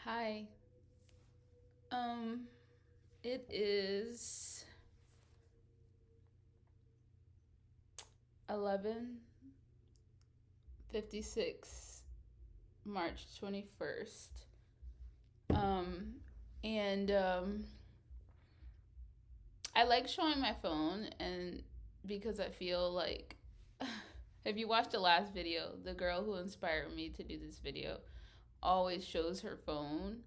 Hi. Um, it is 11:56, March 21st. Um, and I like showing my phone and because I feel like if you watched the last video, the girl who inspired me to do this video always shows her phone.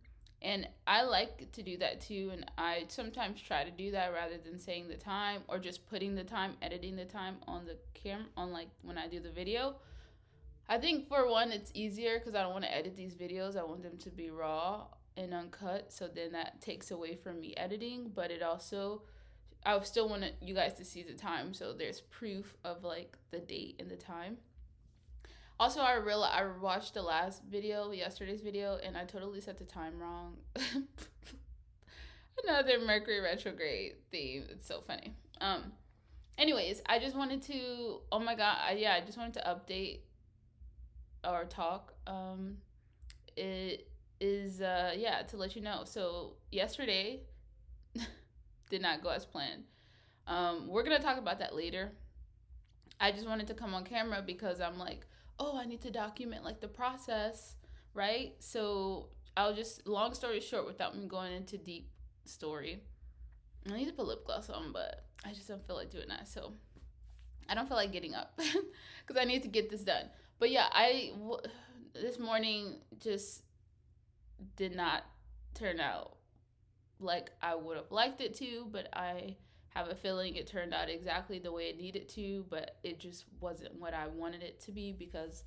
And I like to do that too. And I sometimes try to do that rather than saying the time or just putting the time, editing the time on the camera, on like when I do the video. I think for one, it's easier because I don't want to edit these videos. I want them to be raw and uncut. So then that takes away from me editing. But it also, I still want you guys to see the time. So there's proof of like the date and the time. Also, I watched the last video, yesterday's video, and I totally set the time wrong. Another Mercury retrograde theme. It's so funny. Anyways, I just wanted to. Oh my god, I just wanted to update our talk. It is yeah, to let you know. So yesterday did not go as planned. We're gonna talk about that later. I just wanted to come on camera because I'm like, oh, I need to document like the process, right? So I'll just, long story short, without me going into deep story, I need to put lip gloss on, but I just don't feel like doing that. So I don't feel like getting up because I need to get this done. But yeah, this morning just did not turn out like I would have liked it to, but I have a feeling it turned out exactly the way it needed to, but it just wasn't what I wanted it to be because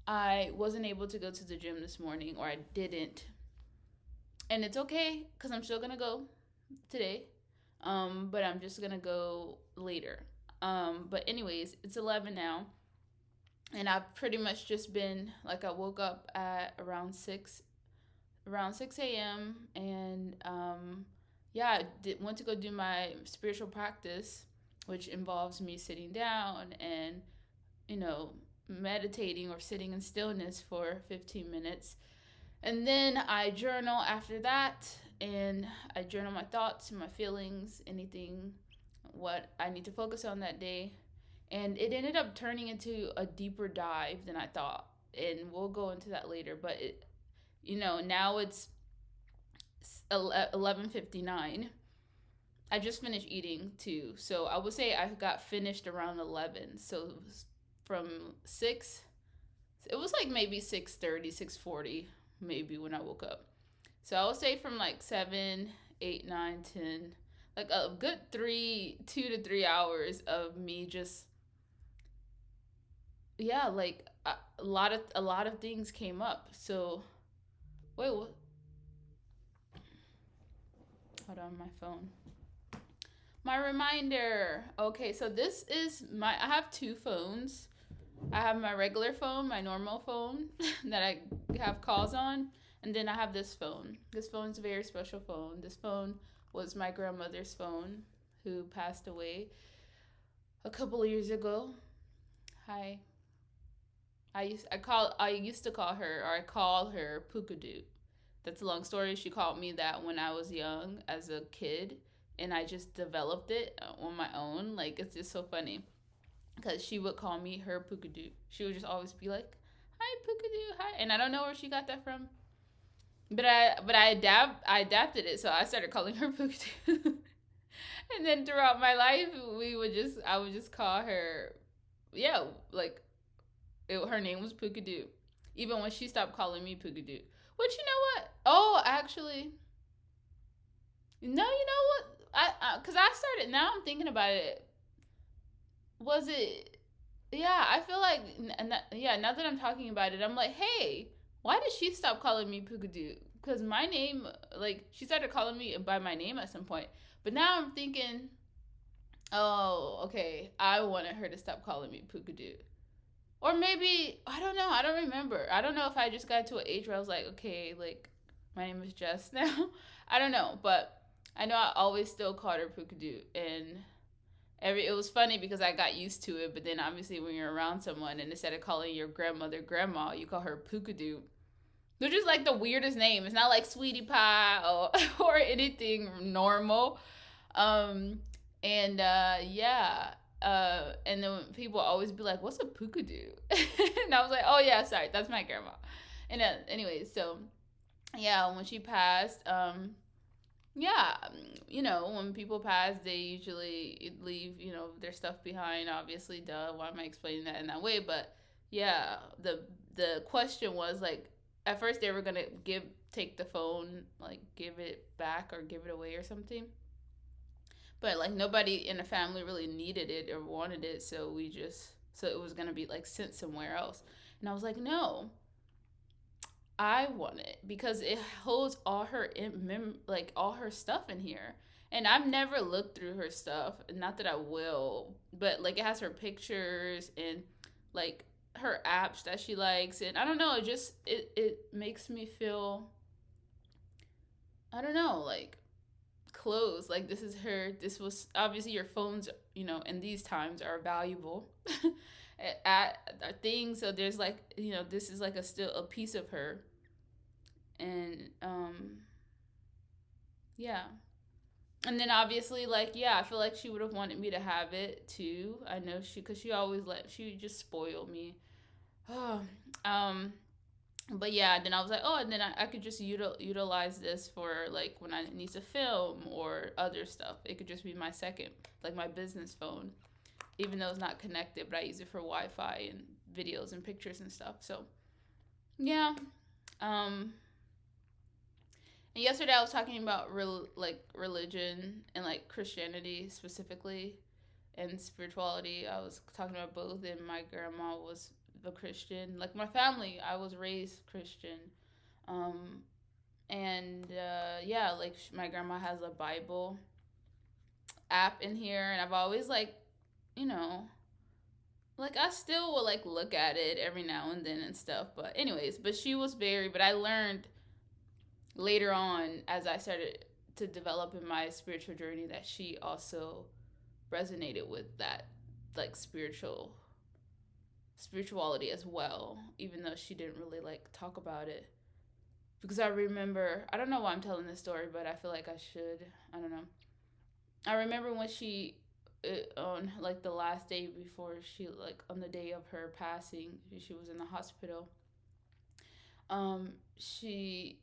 I wasn't able to go to the gym this morning, or I didn't. And it's okay because I'm still going to go today, but I'm just going to go later. But, anyways, it's 11 now, and I've pretty much just been like, I woke up at around 6 a.m. and yeah, went to go do my spiritual practice, which involves me sitting down and you know meditating or sitting in stillness for 15 minutes, and then I journal after that, and I journal my thoughts and my feelings, anything what I need to focus on that day, and it ended up turning into a deeper dive than I thought, and we'll go into that later. But now it's 11:59. I just finished eating too, so I would say I got finished around 11. So it was from 6. It was like maybe 6:30, 6:40, maybe when I woke up. So I would say from like 7, 8, 9, 10, like a good 2 to 3 hours of me just, yeah, like a lot of things came up. So wait, what? Hold on, my phone. My reminder. Okay, so this is I have two phones. I have my regular phone, my normal phone that I have calls on, and then I have this phone. This phone's a very special phone. This phone was my grandmother's phone who passed away a couple of years ago. Hi. I used to call her, or I call her Pukadu. That's a long story. She called me that when I was young as a kid, and I just developed it on my own. Like, it's just so funny because she would call me her Pukadu. She would just always be like, "Hi Pukadu, hi," and I don't know where she got that from. But I adapted it, so I started calling her Pukadu. And then throughout my life, I would just call her, yeah, like her name was Pukadu, even when she stopped calling me Pukadu. Which, you know what? Oh, actually, no, you know what? Cause I started. Now I'm thinking about it. Was it? Yeah, I feel like. Yeah, now that I'm talking about it, I'm like, hey, why did she stop calling me Pukadu? Because my name, like, she started calling me by my name at some point. But now I'm thinking, oh, okay, I wanted her to stop calling me Pukadu. Or maybe, I don't know. I don't remember. I don't know if I just got to an age where I was like, okay, like, my name is Jess now. I don't know. But I know I always still called her Pukadu. And it was funny because I got used to it. But then obviously when you're around someone and instead of calling your grandmother grandma, you call her Pukadu. They're just like the weirdest name. It's not like Sweetie Pie or or anything normal. Um, and yeah. And then people always be like, "What's a Pukadu?" And I was like, "Oh yeah, sorry, that's my grandma." And anyways, so yeah, when she passed, yeah, when people pass, they usually leave, their stuff behind. Obviously, duh. Why am I explaining that in that way? But yeah, the question was like, at first they were gonna take the phone, like give it back or give it away or something. But like nobody in the family really needed it or wanted it, so it was gonna be like sent somewhere else. And I was like, no, I want it because it holds all her like all her stuff in here. And I've never looked through her stuff, not that I will, but like it has her pictures and like her apps that she likes, and I don't know, it makes me feel, I don't know, like clothes, like this was obviously your phones, in these times are valuable at things, so there's like, this is like a still a piece of her. And yeah. And then obviously, like, yeah, I feel like she would have wanted me to have it too. I know because she always she just spoiled me. um but yeah, then I was like, oh, and then I could just utilize this for like when I need to film or other stuff. It could just be my second, like my business phone, even though it's not connected, but I use it for Wi-Fi and videos and pictures and stuff. So yeah. um And yesterday I was talking about like religion and like Christianity specifically and spirituality. I was talking about both, and my grandma was a Christian. Like my family, I was raised Christian. Um, and yeah, like my grandma has a Bible app in here, and I've always like, you know, like I still will like look at it every now and then and stuff. But anyways, but she was very. But I learned later on as I started to develop in my spiritual journey that she also resonated with that, like spirituality as well, even though she didn't really like talk about it. Because I remember, I don't know why I'm telling this story, but I feel like I should. I don't know. I remember when on like the last day before she, like on the day of her passing, she was in the hospital. She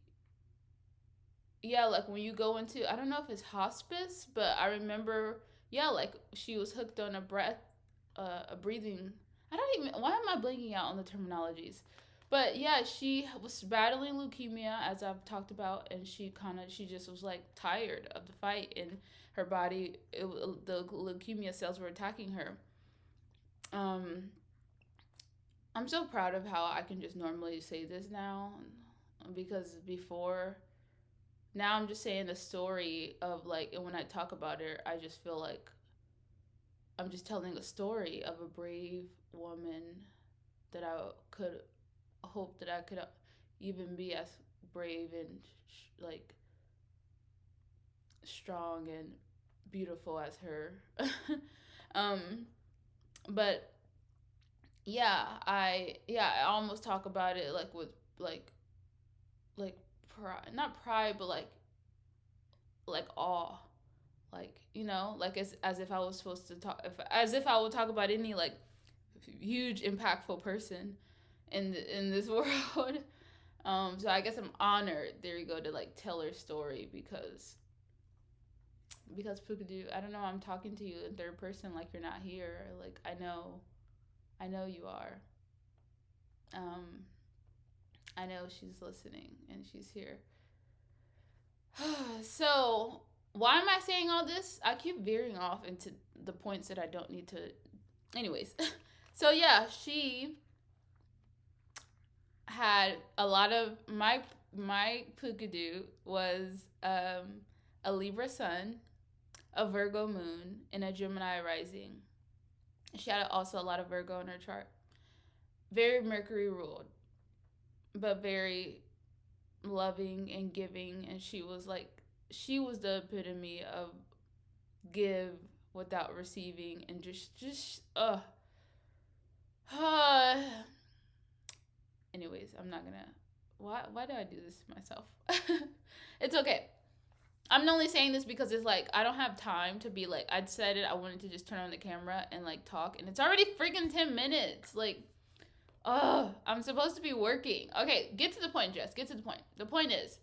Yeah, like when you go into, I don't know if it's hospice, but I remember, yeah, like she was hooked on a breathing. I don't even, why am I blanking out on the terminologies? But yeah, she was battling leukemia, as I've talked about, and she just was like tired of the fight, and her body, the leukemia cells were attacking her. Um, I'm so proud of how I can just normally say this now, because before, now I'm just saying the story of like, and when I talk about her, I just feel like I'm just telling a story of a brave woman that I could hope that I could even be as brave and like strong and beautiful as her. um, but I almost talk about it like with like like pride, not pride, but like awe, like, like as if I was supposed to talk, as if I would talk about any like huge impactful person in this world. So I guess I'm honored, there you go, to like tell her story, because Pukadu, I don't know, I'm talking to you in third person like you're not here, like I know you are. um I know she's listening and she's here. So why am I saying all this? I keep veering off into the points that I don't need to. Anyways, so yeah, she had a lot of my Pukadu was a Libra sun, a Virgo moon, and a Gemini rising. She had also a lot of Virgo in her chart. Very Mercury ruled, but very loving and giving, and she was the epitome of give without receiving, and just uh anyways, I'm not gonna why do I do this to myself? It's okay. I'm only saying this because it's like I don't have time to be like I decided I wanted to just turn on the camera and like talk, and it's already freaking 10 minutes. Like, oh, I'm supposed to be working. Okay, get to the point, Jess. Get to the point. The point is,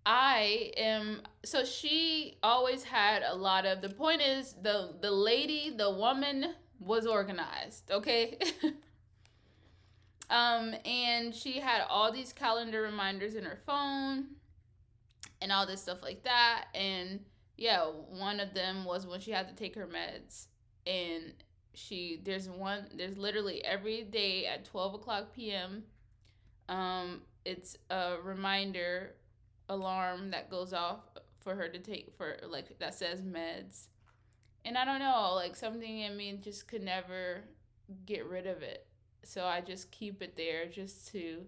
I am. So she always had a lot of. The point is, the lady, the woman was organized. Okay. And she had all these calendar reminders in her phone and all this stuff like that. And yeah, one of them was when she had to take her meds. And there's literally every day at 12 o'clock p.m. It's a reminder alarm that goes off for her to take, for like, that says meds. And I don't know, like, something in me just could never get rid of it. So I just keep it there just to,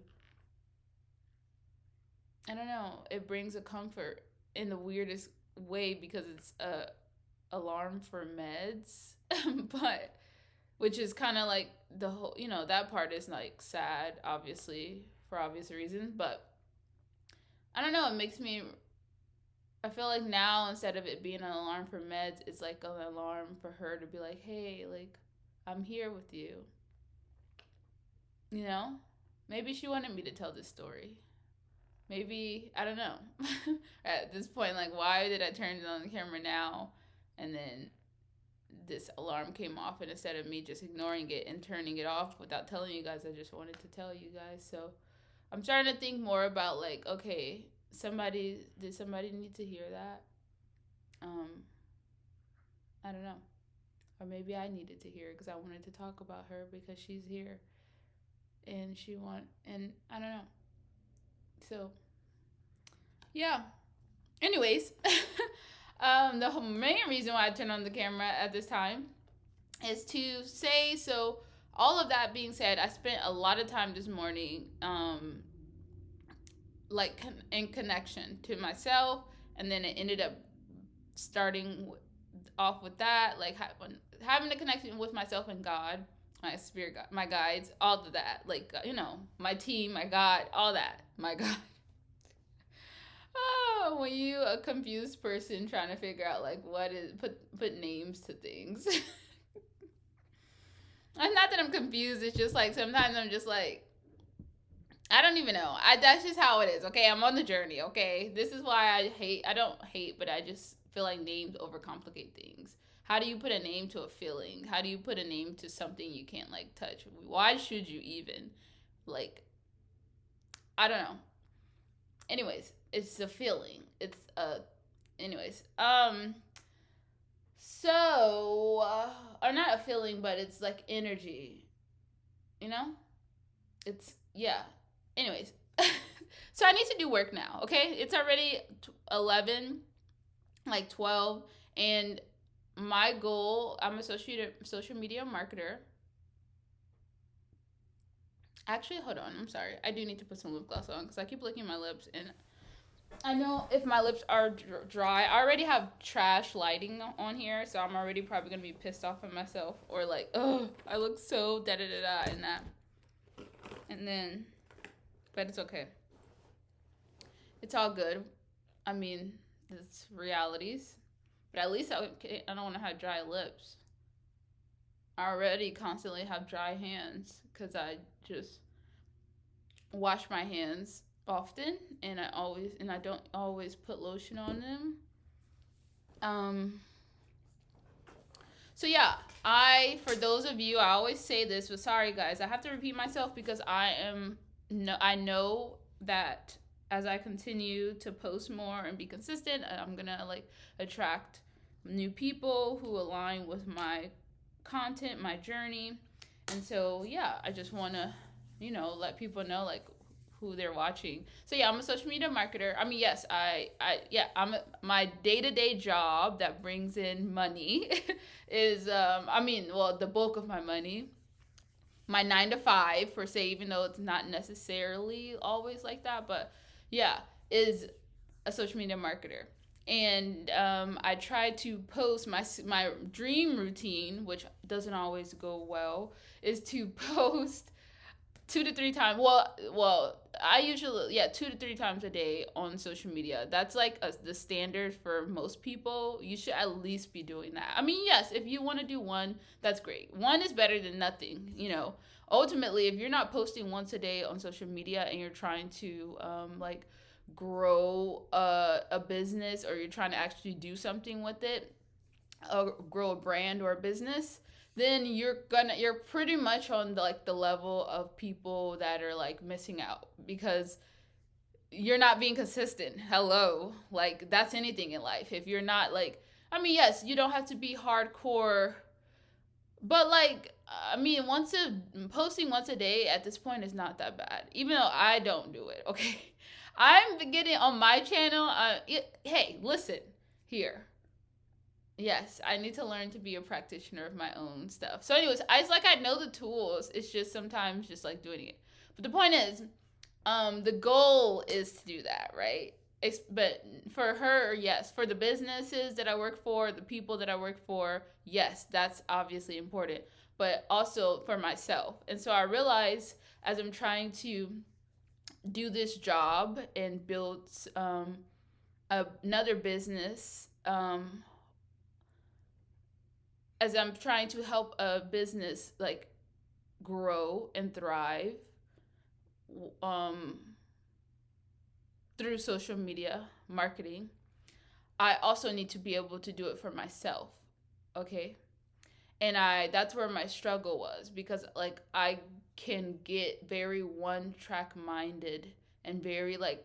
I don't know, it brings a comfort in the weirdest way because it's a alarm for meds. But which is kind of like the whole, that part is like sad, obviously, for obvious reasons, but I don't know, it makes me, I feel like now instead of it being an alarm for meds, it's like an alarm for her to be like, hey, like, I'm here with you. You know? Maybe she wanted me to tell this story. Maybe, I don't know. At this point, like, why did I turn it on the camera now? And then this alarm came off, and instead of me just ignoring it and turning it off without telling you guys, I just wanted to tell you guys. So I'm starting to think more about, like, okay, did somebody need to hear that? I don't know. Or maybe I needed to hear it because I wanted to talk about her because she's here and and I don't know. So, yeah. Anyways, the main reason why I turned on the camera at this time is to say, so all of that being said, I spent a lot of time this morning, like, in connection to myself, and then it ended up starting off with that, like, having a connection with myself and God, my spirit, God, my guides, all of that, like, my team, my God, all that, my God. Oh, when you a confused person trying to figure out, like, what is, put names to things. And not that I'm confused, it's just like sometimes I'm just like, I don't even know. That's just how it is. Okay, I'm on the journey. Okay, this is why I don't hate, but I just feel like names overcomplicate things. How do you put a name to a feeling? How do you put a name to something you can't, like, touch? Why should you even, like, I don't know. Anyways, it's a feeling. Anyways, so, or not a feeling, but it's like energy. You know, it's, yeah. Anyways, so I need to do work now. Okay, it's already 11, like 12, and my goal. I'm a social media marketer. Actually, hold on. I'm sorry. I do need to put some lip gloss on because I keep licking my lips, and I know if my lips are dry. I already have trash lighting on here, so I'm already probably gonna be pissed off at myself, or like, oh, I look so da da da da in that. And then, but it's okay. It's all good. I mean, it's realities. But at least I don't want to have dry lips. I already constantly have dry hands because I just wash my hands often, and I don't always put lotion on them. So yeah, for those of you, I always say this, but sorry guys, I have to repeat myself because I know that as I continue to post more and be consistent, I'm gonna, like, attract new people who align with my content, my journey. And so yeah, I just want to, let people know, like, who they're watching. So yeah, I'm a social media marketer. I mean, yes, my day-to-day job that brings in money is, the bulk of my money, my 9 to 5 per se, even though it's not necessarily always like that, but yeah, is a social media marketer. And I try to post my dream routine, which doesn't always go well, is to post 2 to 3 times. I usually, yeah, 2 to 3 times a day on social media. That's like the standard for most people. You should at least be doing that. I mean, yes, if you want to do one, that's great. One is better than nothing. Ultimately, if you're not posting once a day on social media and you're trying to like grow a business, or you're trying to actually do something with it, grow a brand or a business, then you're pretty much on the level of people that are like missing out, because you're not being consistent. Hello, like that's anything in life. If you're not like, I mean, yes, you don't have to be hardcore, but like, I mean, posting once a day at this point is not that bad, even though I don't do it. Okay, I'm getting on my channel. Hey, listen here. Yes, I need to learn to be a practitioner of my own stuff. So, anyways, I know the tools. It's just sometimes just like doing it. But the point is, the goal is to do that, right? But for her, yes. For the businesses that I work for, the people that I work for, yes, that's obviously important. But also for myself. And so I realize, as I'm trying to do this job and build another business, as I'm trying to help a business like grow and thrive, um, through social media marketing, I also need to be able to do it for myself. Okay. And that's where my struggle was, because like I can get very one track minded and very like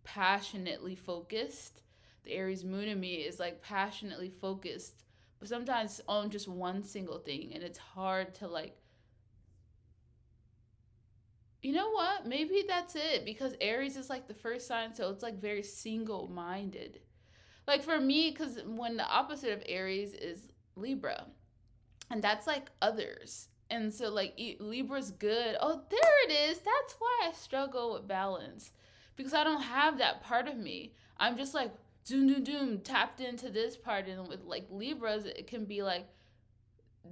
passionately focused. The Aries moon in me is like passionately focused, but sometimes on just one single thing, and it's hard to like, you know what? Maybe that's it, because Aries is like the first sign, so it's like very single minded. Like for me, because when the opposite of Aries is Libra, and that's like others. And so like Libra's good. Oh, there it is. That's why I struggle with balance, because I don't have that part of me. I'm just like doom doom doom tapped into this part, and with like Libras, it can be like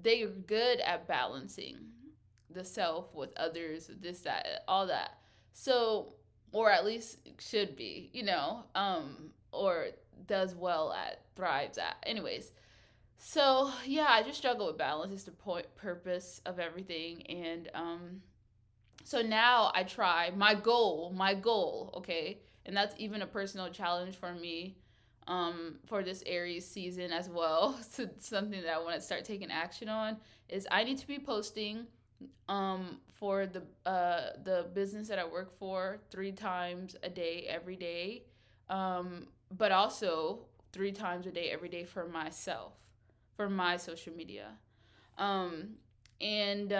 they're good at balancing the self with others, this, that, all that. So, or at least should be, or does well at, thrives at. Anyways, so yeah, I just struggle with balance. It's the point purpose of everything, and so now I try my goal, okay, and that's even a personal challenge for me, for this Aries season as well. So something that I want to start taking action on is I need to be posting, for the business that I work for 3 times a day every day, but also 3 times a day every day for myself, for my social media, um, and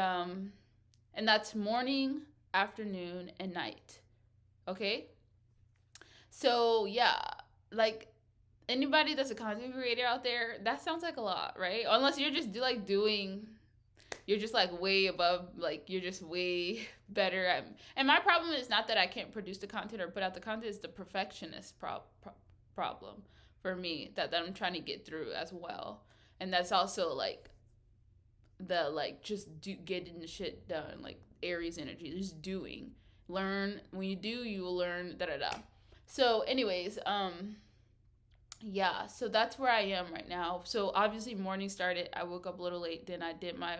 that's morning, afternoon, and night. Okay, so yeah, like anybody that's a content creator out there, that sounds like a lot, right? Unless you're just doing, you're just like way above, like you're just way better at. And my problem is not that I can't produce the content or put out the content; it's the perfectionist problem for me that I'm trying to get through as well. And that's also like the like just getting the shit done, like Aries energy, just doing. Learn when you do, you will learn da da da. So, anyways, yeah, so that's where I am right now. So obviously morning started. I woke up a little late. Then I did my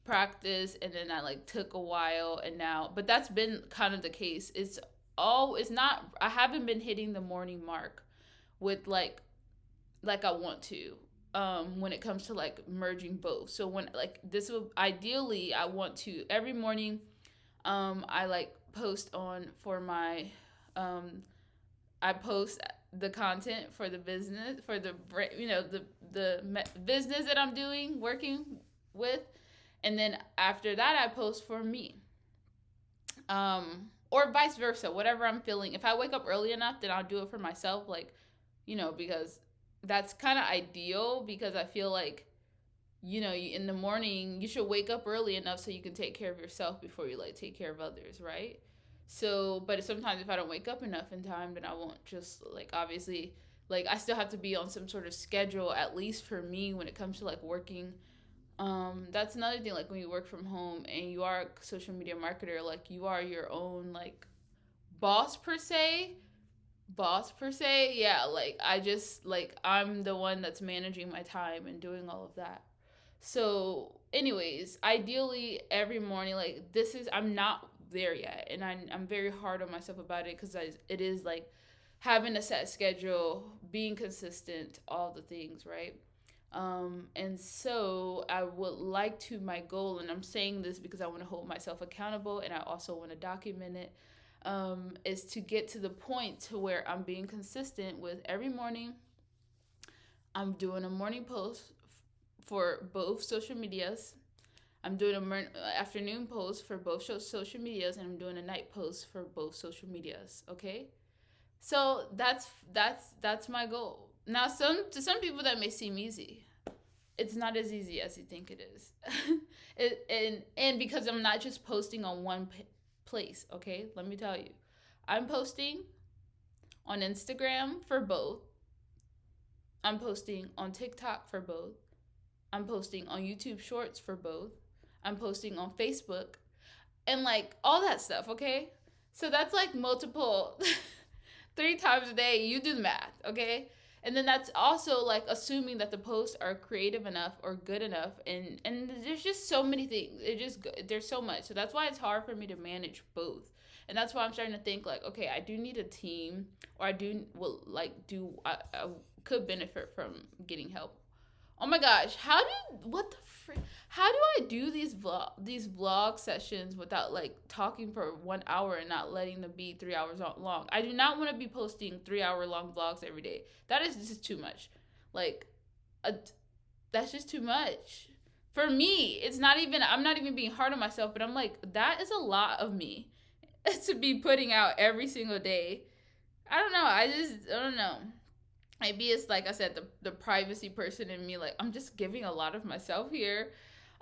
practice, and then I like took a while, and now, but that's been kind of the case. It's not. I haven't been hitting the morning mark with like I want to. When it comes to like merging both. So when like this will ideally, I want to every morning, I like post on for my, I post the content for the business, for the business that I'm doing, working with, and then after that I post for me, or vice versa, whatever I'm feeling. If I wake up early enough, then I'll do it for myself, like, because that's kind of ideal, because I feel like, in the morning you should wake up early enough so you can take care of yourself before you like take care of others, right? So, but sometimes if I don't wake up enough in time, then I won't, just like obviously, like I still have to be on some sort of schedule, at least for me, when it comes to like working, That's another thing. Like when you work from home and you are a social media marketer, like you are your own like boss per se. Boss per se, yeah. Like I just like I'm the one that's managing my time and doing all of that. So, anyways, ideally every morning, like this is I'm not there yet, and I'm very hard on myself about it because it is like having a set schedule, being consistent, all the things, right? And so I would like to my goal, and I'm saying this because I want to hold myself accountable, and I also want to document it. Is to get to the point to where I'm being consistent with every morning. I'm doing a morning post for both social medias. I'm doing a afternoon post for both social medias, and I'm doing a night post for both social medias. Okay, so that's my goal. Now, some people that may seem easy, it's not as easy as you think it is. And because I'm not just posting on one place. Okay, let me tell you, I'm posting on Instagram for both. I'm posting on TikTok for both. I'm posting on YouTube Shorts for both. I'm posting on Facebook and like all that stuff, okay? So that's like multiple 3 times a day. You do the math, okay? And then that's also like assuming that the posts are creative enough or good enough, and there's just so many things. There's so much. So that's why it's hard for me to manage both. And that's why I'm starting to think like, okay, I do need a team, or I do will like do I could benefit from getting help. Oh my gosh, how do I do these vlog sessions without like talking for 1 hour and not letting them be 3 hours long? I do not want to be posting 3 hour long vlogs every day. That is just too much. Like, a, that's just too much for me. It's not even. I'm not even being hard on myself, but I'm like, that is a lot of me to be putting out every single day. I don't know. I don't know. Maybe it's like I said, the privacy person in me. Like I'm just giving a lot of myself here.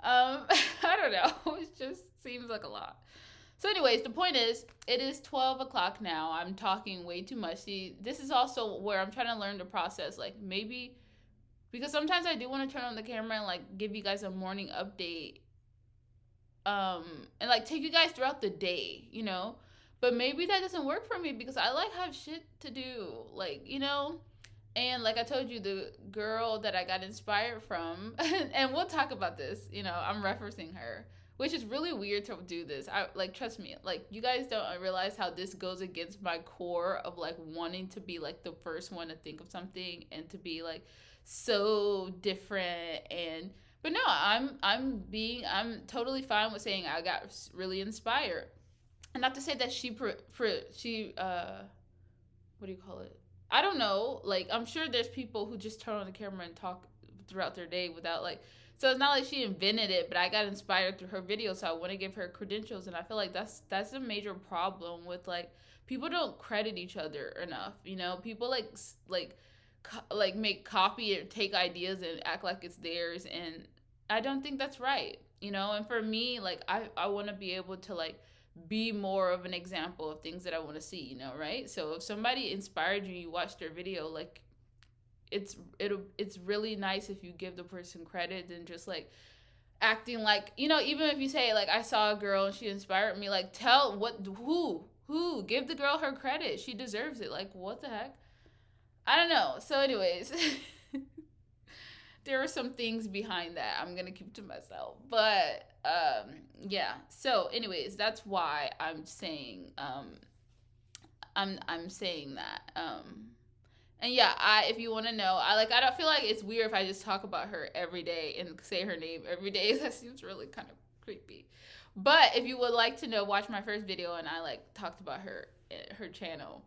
I don't know. It just seems like a lot. So, anyways, the point is, it is 12 o'clock now. I'm talking way too much. See, this is also where I'm trying to learn the process. Like maybe because sometimes I do want to turn on the camera and like give you guys a morning update, and like take you guys throughout the day, But maybe that doesn't work for me because I like have shit to do, And like I told you, the girl that I got inspired from, and we'll talk about this, I'm referencing her, which is really weird to do this. I like trust me, like you guys don't realize how this goes against my core of like wanting to be like the first one to think of something and to be like so different but no, I'm totally fine with saying I got really inspired. And not to say that she what do you call it? I don't know. Like I'm sure there's people who just turn on the camera and talk throughout their day without like. So it's not like she invented it, but I got inspired through her video, so I want to give her credentials, and I feel like that's a major problem with like people don't credit each other enough. People like make copy or take ideas and act like it's theirs, and I don't think that's right. And for me, like I want to be able to like be more of an example of things that I want to see, right? So if somebody inspired you, you watched their video, like it's really nice if you give the person credit and just like acting like, even if you say like I saw a girl and she inspired me, like tell who give the girl her credit. She deserves it. Like what the heck? I don't know. So anyways, there are some things behind that I'm gonna keep to myself, but yeah. So anyways, that's why I'm saying I'm saying that and yeah, if you want to know, I don't feel like it's weird if I just talk about her every day and say her name every day. That seems really kind of creepy. But if you would like to know, watch my first video and I like talked about her channel.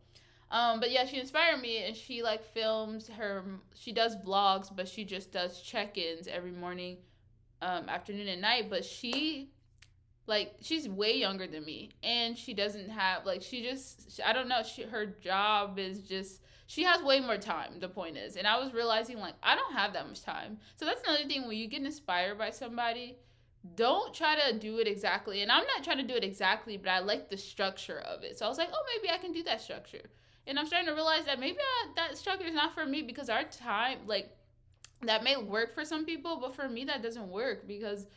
But yeah, she inspired me, and she like films her. She does vlogs, but she just does check-ins every morning, afternoon, and night. But she's way younger than me, and she doesn't have like I don't know. Her job is just she has way more time. The point is, and I was realizing like I don't have that much time. So that's another thing when you get inspired by somebody. Don't try to do it exactly, and I'm not trying to do it exactly, but I like the structure of it. So I was like, oh, maybe I can do that structure. And I'm starting to realize that maybe that structure is not for me because our time, like, That may work for some people, but for me that doesn't work because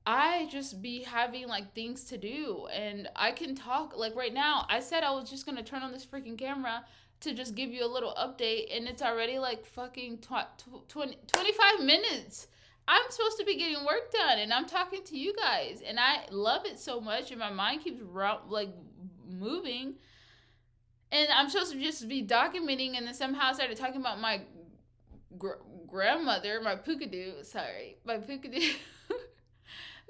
I just be having like things to do and I can talk like right now. I said I was just going to turn on this freaking camera to just give you a little update and it's already like fucking 25 minutes. I'm supposed to be getting work done and I'm talking to you guys and I love it so much and my mind keeps like moving and I'm supposed to just be documenting and then somehow I started talking about my grandmother, my Pukadu, sorry, my Pukadu.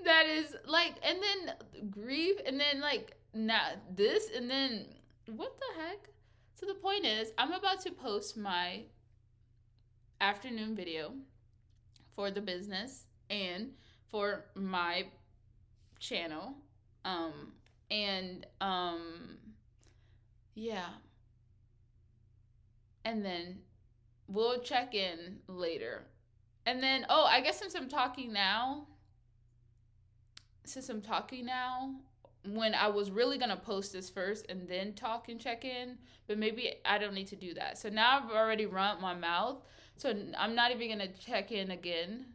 That is like, and then grief, and then like not this, and then what the heck? So the point is, I'm about to post my afternoon video for the business and for my channel, um, and yeah, and then we'll check in later, and then oh, I guess since I'm talking now, when I was really gonna post this first and then talk and check in, but maybe I don't need to do that. So now I've already run my mouth, so I'm not even gonna check in again.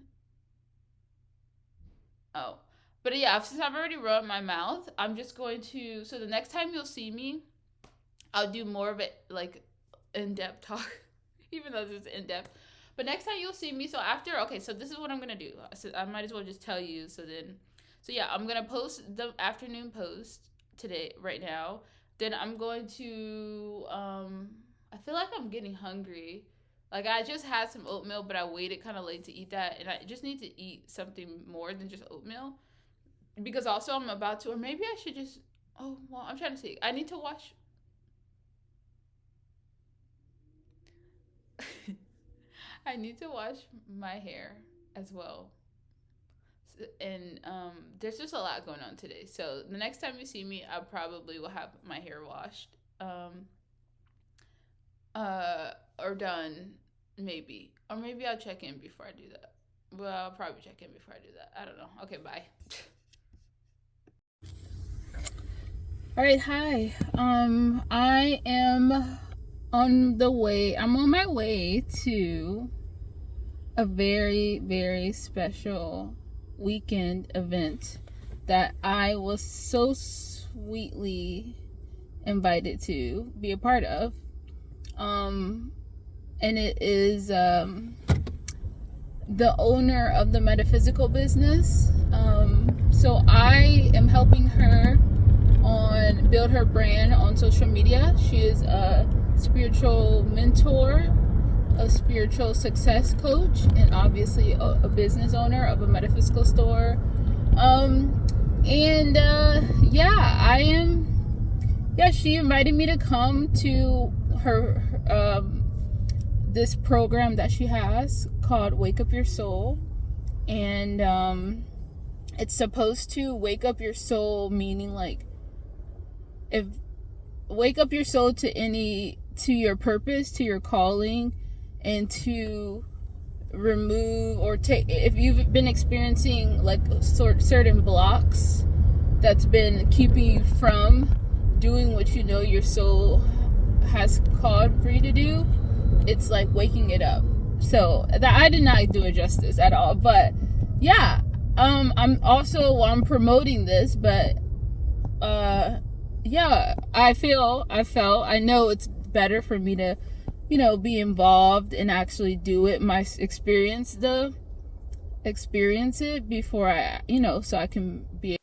Oh, but yeah, since I've already run my mouth, I'm just going to. So the next time you'll see me, I'll do more of it like in depth talk, even though this is in depth. But next time you'll see me, so after, okay, so this is what I'm gonna do. So I might as well just tell you. So yeah, I'm gonna post the afternoon post today, right now. Then I'm going to. I feel like I'm getting hungry. Like I just had some oatmeal, but I waited kind of late to eat that, and I just need to eat something more than just oatmeal because also I'm about to, or maybe I should just. Oh well, I'm trying to see. I need to wash. I need to wash my hair as well. And there's just a lot going on today. So the next time you see me, I probably will have my hair washed, or done, maybe, or maybe I'll check in before I do that. Well, I'll probably check in before I do that. I don't know. Okay, bye. All right, hi. I am on the way. I'm on my way to a very, very special weekend event that I was so sweetly invited to be a part of. And it is the owner of the metaphysical business. So I am helping her on build her brand on social media. She is a spiritual mentor, a spiritual success coach, and obviously a business owner of a metaphysical store. She invited me to come to her this program that she has called Wake Up Your Soul, and it's supposed to wake up your soul, meaning like if wake up your soul to your purpose, to your calling, and to remove or take, if you've been experiencing like certain blocks that's been keeping you from doing what you know your soul has called for you to do, it's like waking it up. So that I did not do it justice at all, but yeah, I'm promoting this, but yeah, I know it's better for me to, be involved and actually do it, experience it before I, so I can be